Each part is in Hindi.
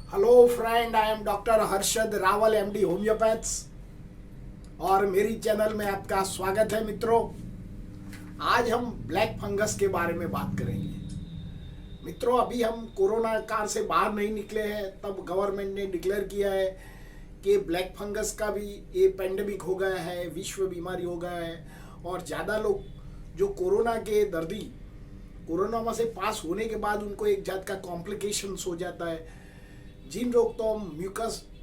Hello friend, I am doctor Harshad Rawal, MD homeopaths, और मेरी चैनल में आपका स्वागत है। मित्रों, आज हम ब्लैक फंगस के बारे में बात करेंगे। मित्रों, अभी हम कोरोना काल से बाहर नहीं निकले हैं, तब गवर्नमेंट ने डिक्लेयर किया है कि ब्लैक फंगस का भी ये पेंडेमिक हो गया है, विश्व बीमारी हो गया है। और ज़्यादा लोग जो कोरोना के दर्दी कोरोना में से पास होने के बाद उनको एक जात का कॉम्प्लिकेशंस हो जाता है, जिन रोग तो हम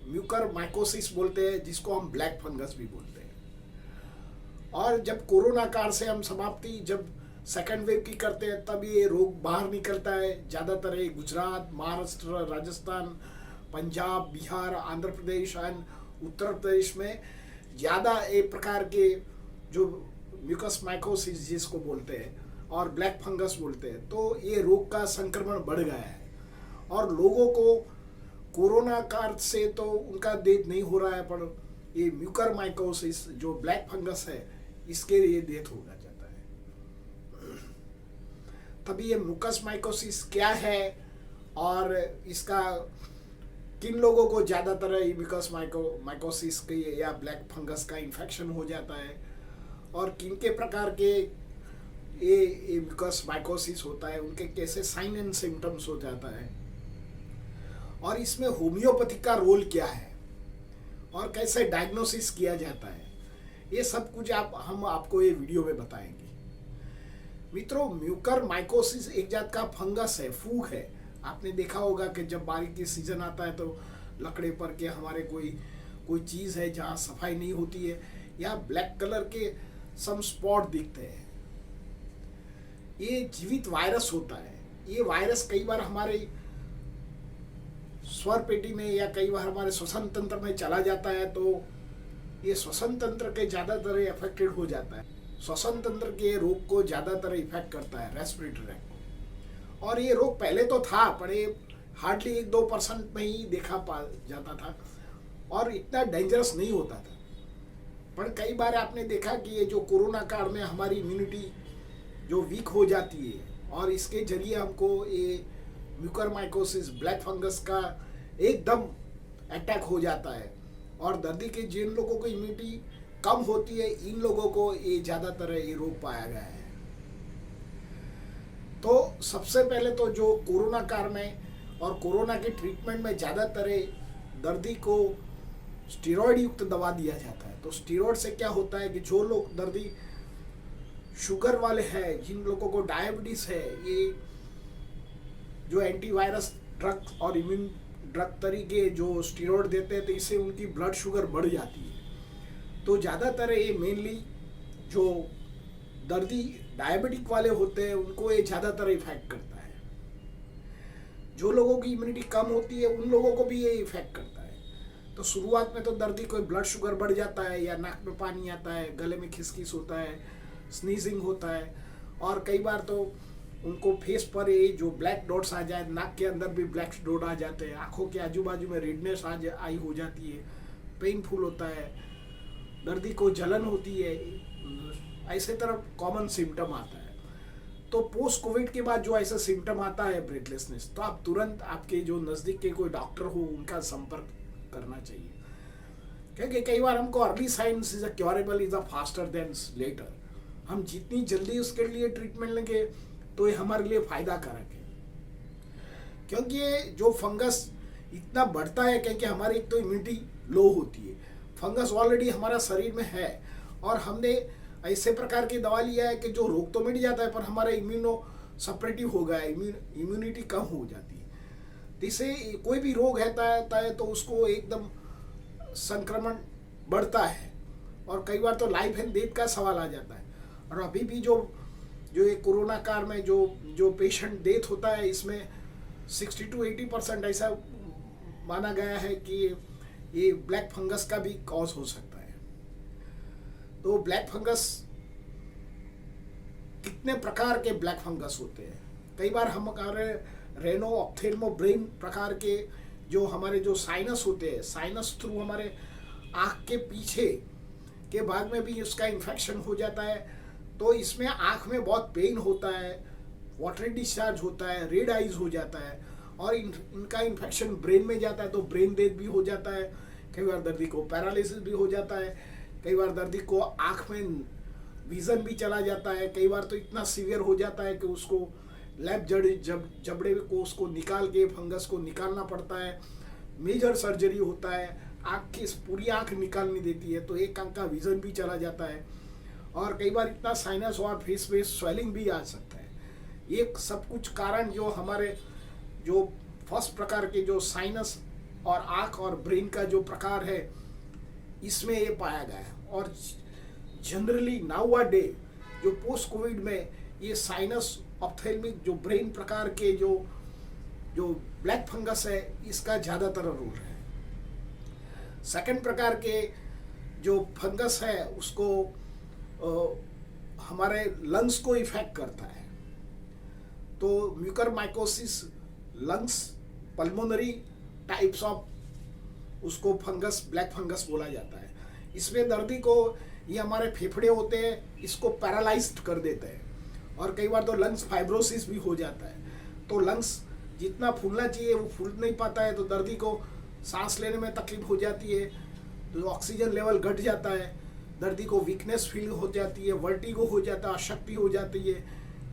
म्यूकर माइकोसिस बोलते हैं, जिसको हम ब्लैक फंगस भी बोलते हैं। और जब कोरोना काल से हम समाप्ति जब सेकेंड वेव की करते हैं, तब ये रोग बाहर निकलता है। ज़्यादातर ये गुजरात, महाराष्ट्र, राजस्थान, पंजाब, बिहार, आंध्र प्रदेश एंड उत्तर प्रदेश में ज़्यादा एक प्रकार के जो म्यूकस माइकोसिस जिसको बोलते हैं और ब्लैक फंगस बोलते हैं, तो ये रोग का संक्रमण बढ़ गया है। और लोगों को कोरोना काल से तो उनका डेथ नहीं हो रहा है, पर ये म्यूकर माइकोसिस जो ब्लैक फंगस है, इसके लिए डेथ हो जाता है। तभी ये म्यूकस माइकोसिस क्या है और इसका किन लोगों को ज़्यादातर ये म्यूकस माइकोसिस के या ब्लैक फंगस का इन्फेक्शन हो जाता है, और किन के प्रकार के ये म्यूकस माइकोसिस होता है, उनके कैसे साइन एंड सिम्टम्स हो जाता है, और इसमें होम्योपैथी का रोल क्या है और कैसे डायग्नोसिस किया जाता है, ये सब कुछ हम आपको ये वीडियो में बताएंगे। मित्रों, म्यूकर माइकोसिस एक जात का फंगस है, फूग है। आपने देखा होगा कि जब बारिश की सीजन आता है तो लकड़े पर के हमारे कोई चीज़ है जहाँ सफाई नहीं होती है, या ब्लैक कलर के सम स्पॉट दिखते हैं। ये जीवित वायरस होता है। ये वायरस कई बार हमारे स्वर पेटी में या कई बार हमारे श्वसन तंत्र में चला जाता है, तो ये श्वसन तंत्र के ज़्यादातर अफेक्टेड हो जाता है। श्वसन तंत्र के रोग को ज़्यादातर इफेक्ट करता है, रेस्पिरेटरी रैक को। और ये रोग पहले तो था, पर ये हार्डली 1-2% में ही देखा पा जाता था और इतना डेंजरस नहीं होता था। पर कई बार आपने देखा कि ये जो कोरोना काल में हमारी इम्यूनिटी जो वीक हो जाती है, और इसके जरिए हमको ये म्यूकर माइकोसिस ब्लैक फंगस का एकदम अटैक हो जाता है। और दर्दी के जिन लोगों को इम्यूनिटी कम होती है, इन लोगों को ये ज़्यादातर ये रोग पाया गया है। तो सबसे पहले तो जो कोरोना काल में और कोरोना के ट्रीटमेंट में ज़्यादातर दर्दी को स्टेरॉयड युक्त दवा दिया जाता है। तो स्टेरॉयड से क्या होता है कि जो लोग दर्दी शुगर वाले हैं, जिन लोगों को डायबिटीज़ है, ये जो एंटीवायरस ड्रग और इम्यून ड्रग तरीके जो स्टेरॉयड देते हैं, तो इससे उनकी ब्लड शुगर बढ़ जाती है। तो ज़्यादातर ये मेनली जो दर्दी डायबिटिक वाले होते हैं, उनको ये ज़्यादातर इफेक्ट करता है। जो लोगों की इम्यूनिटी कम होती है, उन लोगों को भी ये इफेक्ट करता है। तो शुरुआत में तो दर्दी को ब्लड शुगर बढ़ जाता है, या नाक में पानी आता है, गले में खिसखिस होता है, स्नीजिंग होता है, और कई बार तो उनको फेस पर ये जो ब्लैक डॉट्स आ जाए, नाक के अंदर भी ब्लैक डॉट आ जाते हैं, आंखों के आजू बाजू में रेडनेस आई हो जाती है, पेनफुल होता है, दर्दी को जलन होती है, ऐसे तरह कॉमन सिम्टम आता है। तो पोस्ट कोविड के बाद जो ऐसा सिम्टम आता है ब्रेथलेसनेस, तो आप तुरंत आपके जो नज़दीक के कोई डॉक्टर हो उनका संपर्क करना चाहिए, क्योंकि कई बार हमको early signs is a curable is a faster than later. हम जितनी जल्दी उसके लिए ट्रीटमेंट लेंगे तो ये हमारे लिए फ़ायदा कारक है। क्योंकि ये जो फंगस इतना बढ़ता है, क्योंकि हमारी एक तो इम्यूनिटी लो होती है, फंगस ऑलरेडी हमारा शरीर में है, और हमने ऐसे प्रकार की दवा लिया है कि जो रोग तो मिट जाता है, पर हमारा इम्यूनो सप्रेटिव हो गया, इम्यूनिटी कम हो जाती है। तो इससे कोई भी रोग रहता है तो उसको एकदम संक्रमण बढ़ता है, और कई बार तो लाइफ एंड डेथ का सवाल आ जाता है। और अभी भी जो ये कोरोना काल में जो पेशेंट डेथ होता है, इसमें 60 to 80% ऐसा माना गया है कि ये ब्लैक फंगस का भी कॉज हो सकता है। तो ब्लैक फंगस, कितने प्रकार के ब्लैक फंगस होते हैं? कई बार हमारे रेनो ऑप्थेल्मो ब्रेन प्रकार के जो हमारे जो साइनस होते हैं, साइनस थ्रू हमारे आँख के पीछे के भाग में भी उसका इन्फेक्शन हो जाता है। तो इसमें आँख में बहुत पेन होता है, वाटरी डिस्चार्ज होता है, रेड आइज हो जाता है, और इनका इन्फेक्शन ब्रेन में जाता है तो ब्रेन डेथ भी हो जाता है। कई बार दर्दी को पैरालिसिस भी हो जाता है, कई बार दर्दी को आँख में विज़न भी चला जाता है, कई बार तो इतना सीवियर हो जाता है कि उसको लैब जबड़े को उसको निकाल के फंगस को निकालना पड़ता है, मेजर सर्जरी होता है, आँख की पूरी आँख निकालनी देती है, तो एक आँख का विज़न भी चला जाता है, और कई बार इतना साइनस और फेस पे स्वेलिंग भी आ सकता है। ये सब कुछ कारण जो हमारे जो फर्स्ट प्रकार के जो साइनस और आँख और ब्रेन का जो प्रकार है इसमें ये पाया गया है। और जनरली नाउ अ डे जो पोस्ट कोविड में ये साइनस ऑप्थेल्मिक जो ब्रेन प्रकार के जो ब्लैक फंगस है इसका ज़्यादातर रोल है। सेकंड प्रकार के जो फंगस है उसको हमारे लंग्स को इफेक्ट करता है, तो mucormycosis lungs pulmonary types of उसको फंगस ब्लैक फंगस बोला जाता है। इसमें दर्दी को ये हमारे फेफड़े होते हैं इसको पैरालाइज्ड कर देते हैं, और कई बार तो लंग्स फाइब्रोसिस भी हो जाता है, तो लंग्स जितना फूलना चाहिए वो फूल नहीं पाता है, तो दर्दी को सांस लेने में तकलीफ हो जाती है, तो ऑक्सीजन लेवल घट जाता है, दर्दी को वीकनेस फील हो जाती है, वर्टिगो हो जाता है, अशक्ति हो जाती है,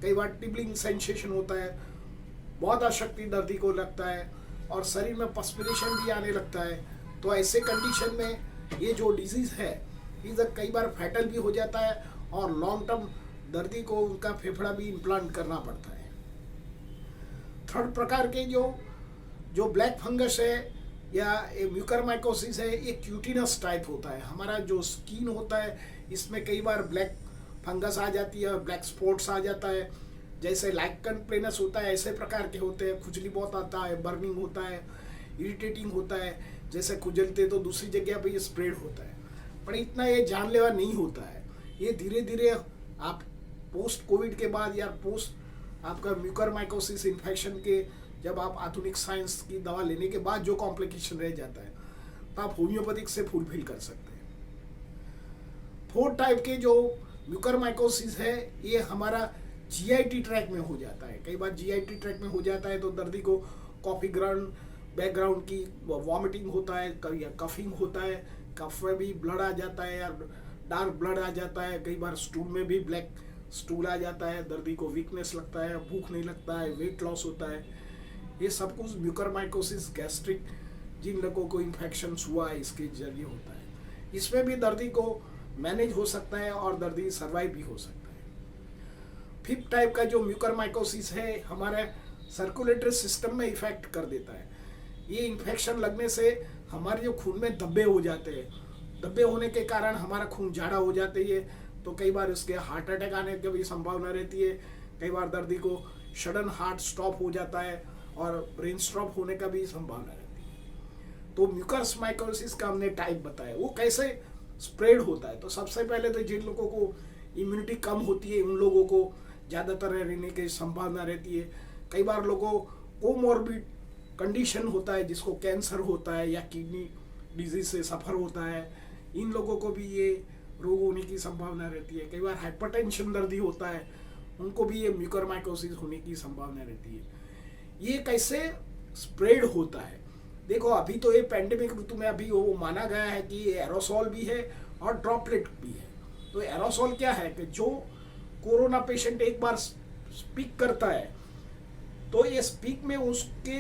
कई बार टिबलिंग सेंसेशन होता है, बहुत अशक्ति दर्दी को लगता है, और शरीर में पर्स्पिरेशन भी आने लगता है। तो ऐसे कंडीशन में ये जो डिजीज़ है ये कई बार फैटल भी हो जाता है, और लॉन्ग टर्म दर्दी को उनका फेफड़ा भी इम्प्लांट करना पड़ता है। थर्ड प्रकार के जो ब्लैक फंगस है या म्यूकरमाइकोसिस है, ये क्यूटिनस टाइप होता है। हमारा जो स्किन होता है इसमें कई बार ब्लैक फंगस आ जाती है, ब्लैक स्पॉट्स आ जाता है, जैसे लाइकन प्लेनस होता है ऐसे प्रकार के होते हैं, खुजली बहुत आता है, बर्निंग होता है, इरिटेटिंग होता है, जैसे खुजलते तो दूसरी जगह पे ये स्प्रेड होता है, पर इतना ये जानलेवा नहीं होता है। ये धीरे धीरे आप पोस्ट कोविड के बाद या पोस्ट आपका म्यूकरमाइकोसिस इन्फेक्शन के जब आप आधुनिक साइंस की दवा लेने के बाद जो कॉम्प्लिकेशन रह जाता है तो आप होम्योपैथिक से फुलफिल कर सकते हैं। फोर्थ टाइप के जो म्यूकरमाइकोसिस है ये हमारा जीआईटी ट्रैक में हो जाता है। कई बार जीआईटी ट्रैक में हो जाता है तो दर्दी को कॉफी ग्राउंड बैकग्राउंड की वॉमिटिंग होता है, या कफिंग होता है, कफ में भी ब्लड आ जाता है या डार्क ब्लड आ जाता है, कई बार स्टूल में भी ब्लैक स्टूल आ जाता है, दर्दी को वीकनेस लगता है, भूख नहीं लगता है, वेट लॉस होता है। ये सब कुछ म्यूकरमाइकोसिस गैस्ट्रिक जिन लोगों को इन्फेक्शन हुआ है इसके जरिए होता है। इसमें भी दर्दी को मैनेज हो सकता है और दर्दी सर्वाइव भी हो सकता है। फिफ्थ टाइप का जो म्यूकरमाइकोसिस है हमारे सर्कुलेटरी सिस्टम में इफेक्ट कर देता है। ये इन्फेक्शन लगने से हमारे जो खून में धब्बे हो जाते हैं, धब्बे होने के कारण हमारा खून जाड़ा हो जाती है, तो कई बार इसके हार्ट अटैक आने की भी संभावना रहती है। कई बार दर्दी को सडन हार्ट स्टॉप हो जाता है और ब्रेन स्टॉप होने का भी संभावना रहती है। तो म्यूकरमाइकोसिस का हमने टाइप बताया, वो कैसे स्प्रेड होता है। तो सबसे पहले तो जिन लोगों को इम्यूनिटी कम होती है उन लोगों को ज़्यादातर रहने की संभावना रहती है। कई बार लोगों को मोर्बिड कंडीशन होता है जिसको कैंसर होता है या किडनी डिजीज से सफ़र होता है, इन लोगों को भी ये रोग होने की संभावना रहती है। कई बार हाइपरटेंशन दर्दी होता है, उनको भी ये म्यूकरमाइकोसिस होने की संभावना रहती है। ये कैसे स्प्रेड होता है, देखो अभी तो ये पैंडेमिक ऋतु में अभी वो माना गया है कि ये एरोसॉल भी है और ड्रॉपलेट भी है। तो एरोसॉल क्या है कि जो कोरोना पेशेंट एक बार स्पीक करता है तो ये स्पीक में उसके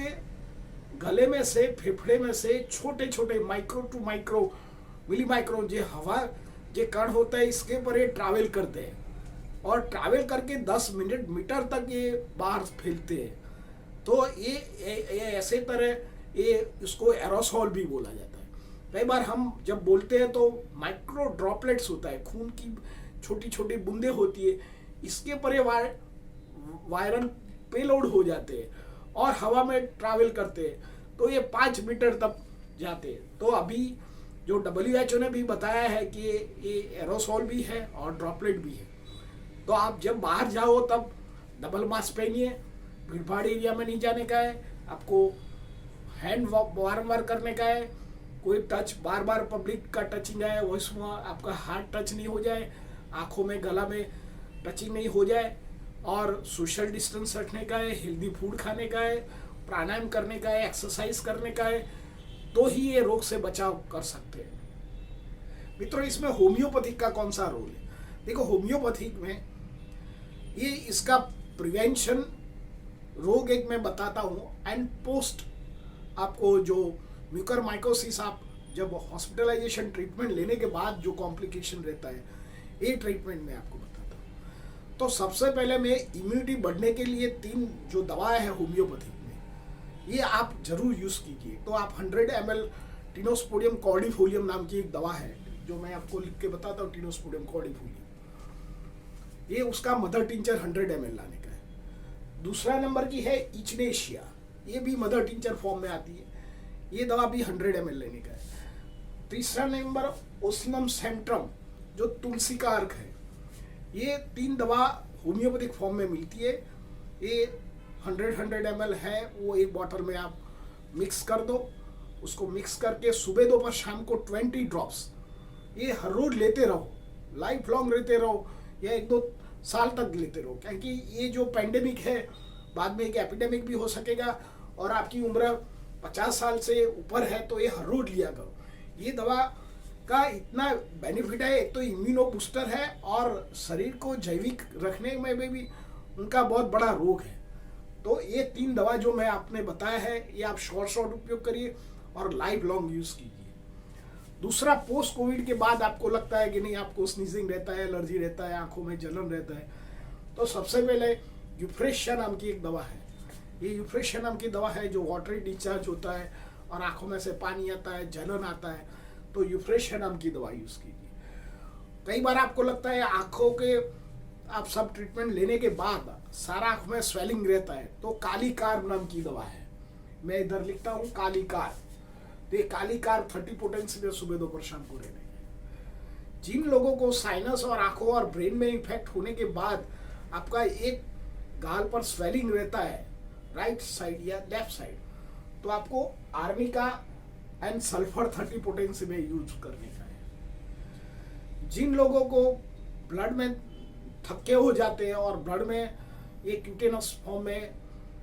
गले में से फेफड़े में से छोटे छोटे micro to micro milli micro जो हवा जो कण होता है इसके पर ये ट्रैवल करते हैं और ट्रैवल करके 10 मीटर तक ये बाहर फैलते हैं। तो ये ऐसे तरह ये इसको एरोसॉल भी बोला जाता है। कई बार हम जब बोलते हैं तो माइक्रो ड्रॉपलेट्स होता है, खून की छोटी छोटी बूंदे होती है, इसके पर ये वायरल पेलोड हो जाते हैं और हवा में ट्रैवल करते हैं, तो ये 5 मीटर तक जाते हैं। तो अभी जो WHO ने भी बताया है कि ये एरोसॉल भी है और ड्रॉपलेट भी है। तो आप जब बाहर जाओ तब डबल मास्क पहनिए, भीड़ भाड़ एरिया में नहीं जाने का है, आपको हैंड बार करने का है, कोई टच बार बार पब्लिक का टचिंग है वो इसमें आपका हाथ टच नहीं हो जाए, आँखों में गला में टचिंग नहीं हो जाए, और सोशल डिस्टेंस रखने का है, हेल्दी फूड खाने का है, प्राणायाम करने का है, एक्सरसाइज करने का है, तो ही ये रोग से बचाव कर सकते हैं। मित्रों, इसमें होम्योपैथिक का कौन सा रोल है? देखो, होम्योपैथिक में ये इसका प्रिवेंशन रोग एक मैं बताता हूँ, एंड पोस्ट आपको जो म्यूकरमाइकोसिस आप जब हॉस्पिटलाइजेशन ट्रीटमेंट लेने के बाद जो कॉम्प्लिकेशन रहता है, ये ट्रीटमेंट में आपको बताता हूँ। तो सबसे पहले मैं इम्यूनिटी बढ़ने के लिए 3 जो दवाएं हैं होम्योपैथिक में, ये आप जरूर यूज़ कीजिए। तो आप 100 ml टिनोस्पोडियम कॉर्डिफोलियम नाम की एक दवा है जो मैं आपको लिख के बताता हूँ, टिनोस्पोडियम कॉर्डिफोलियम, ये उसका मदर टिंचर 100 ml लाने का है। दूसरा नंबर की है इचनेशिया, ये भी मदर टिंचर फॉर्म में आती है, ये दवा भी 100 ml लेने का है। तीसरा नंबर ओसिनम सेंट्रम जो तुलसी का अर्क है, ये 3 दवा होम्योपैथिक फॉर्म में मिलती है। ये 100 ml है, वो एक बॉटल में आप मिक्स कर दो। उसको मिक्स करके सुबह दोपहर शाम को 20 ड्रॉप्स ये हर रोज लेते रहो, लाइफ लॉन्ग लेते रहो, या 1-2 साल तक लेते रहो, क्योंकि ये जो पैंडेमिक है बाद में एक एपिडेमिक भी हो सकेगा, और आपकी उम्र 50 साल से ऊपर है तो ये हर रोज लिया करो। ये दवा का इतना बेनिफिट है, एक तो इम्यूनो बूस्टर है और शरीर को जैविक रखने में भी उनका बहुत बड़ा रोग है। तो ये 3 दवा जो मैं आपने बताया है, ये आप शॉर्ट उपयोग करिए और लाइफ लॉन्ग यूज कीजिए। दूसरा, पोस्ट कोविड के बाद आपको लगता है कि नहीं, आपको स्नीजिंग रहता है, एलर्जी रहता है, आंखों में जलन रहता है, तो सबसे पहले यूफ्रेशिया नाम की एक दवा है। ये यूफ्रेशिया नाम की दवा है जो वाटरी डिस्चार्ज होता है और आंखों में से पानी आता है, जलन आता है, तो यूफ्रेशिया नाम की दवा यूज कीजिए। कई बार आपको लगता है आंखों के आप सब ट्रीटमेंट लेने के बाद सारा आंख में स्वेलिंग रहता है, तो काली कार्ब नाम की दवा है, मैं इधर लिखता हूँ काली कार्ब। तो ये काली कार्ब 30 पोटेंसी में सुबह दोपहर शाम को लेने। जिन लोगों को साइनस और आंखों और ब्रेन में इफेक्ट होने के बाद आपका एक गाल पर स्वेलिंग रहता है, राइट साइड या लेफ्ट साइड, तो आपको आर्निका एंड सल्फर 30 पोटेंसी में यूज करने का है। जिन लोगों को ब्लड में थक्के हो जाते हैं और ब्लड में ये क्यूटेनस फॉर्म में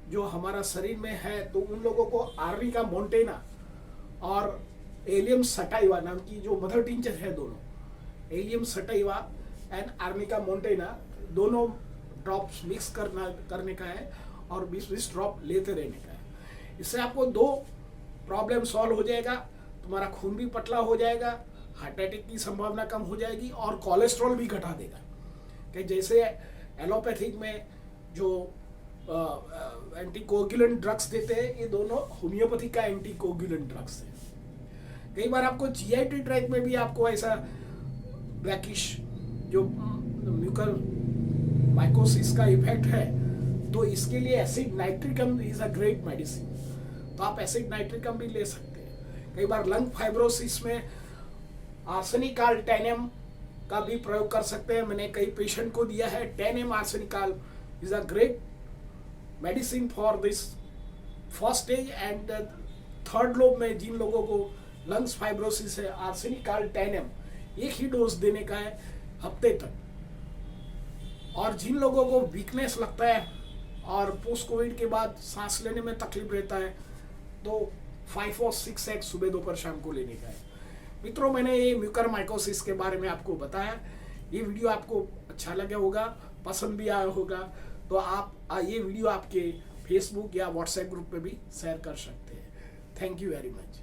जो हमारा शरीर में है, तो उन लोगों को आर्निका मोंटेना और एलियम सटाइवा नाम की जो मदर टिंचर है, दोनों allium sativa and arnica montana दोनों ड्रॉप्स मिक्स करने का है और 20-20 ड्रॉप लेते रहने का है। इससे आपको 2 प्रॉब्लम सॉल्व हो जाएगा, तुम्हारा खून भी पतला हो जाएगा, हार्ट अटैक की संभावना कम हो जाएगी और कोलेस्ट्रॉल भी घटा देगा। कि जैसे एलोपैथिक में जो एंटीकोगुलेंट ड्रग्स देते हैं, ये दोनों होम्योपैथिक का एंटीकोगुलेंट ड्रग्स है। कई बार आपको जीआईटी ट्रैक में भी आपको ऐसा ब्लैकिश जो म्यूकर माइकोसिस का इफेक्ट है, तो इसके लिए acid nitricum is a great medicine, तो आप एसिड नाइट्रिकम भी ले सकते हैं। कई बार लंग फाइब्रोसिस में आर्सेनिकाल 10M का भी प्रयोग कर सकते हैं, मैंने कई पेशेंट को दिया है। 10M arsenical is a great medicine for this first stage and third lobe में जिन लोगों को लंग्स फाइब्रोसिस है, आर्सेनिकाल 10M एक ही डोज देने का है हफ्ते तक। और जिन लोगों को वीकनेस लगता है और पोस्ट कोविड के बाद सांस लेने में तकलीफ रहता है, तो 5 और 6 सुबह दोपहर शाम को लेने का है। मित्रों, मैंने ये म्यूकरमाइकोसिस के बारे में आपको बताया। ये वीडियो आपको अच्छा लगा होगा, पसंद भी आया होगा, तो आप ये वीडियो आपके फेसबुक या व्हाट्सएप ग्रुप पे भी शेयर कर सकते हैं। Thank you very much.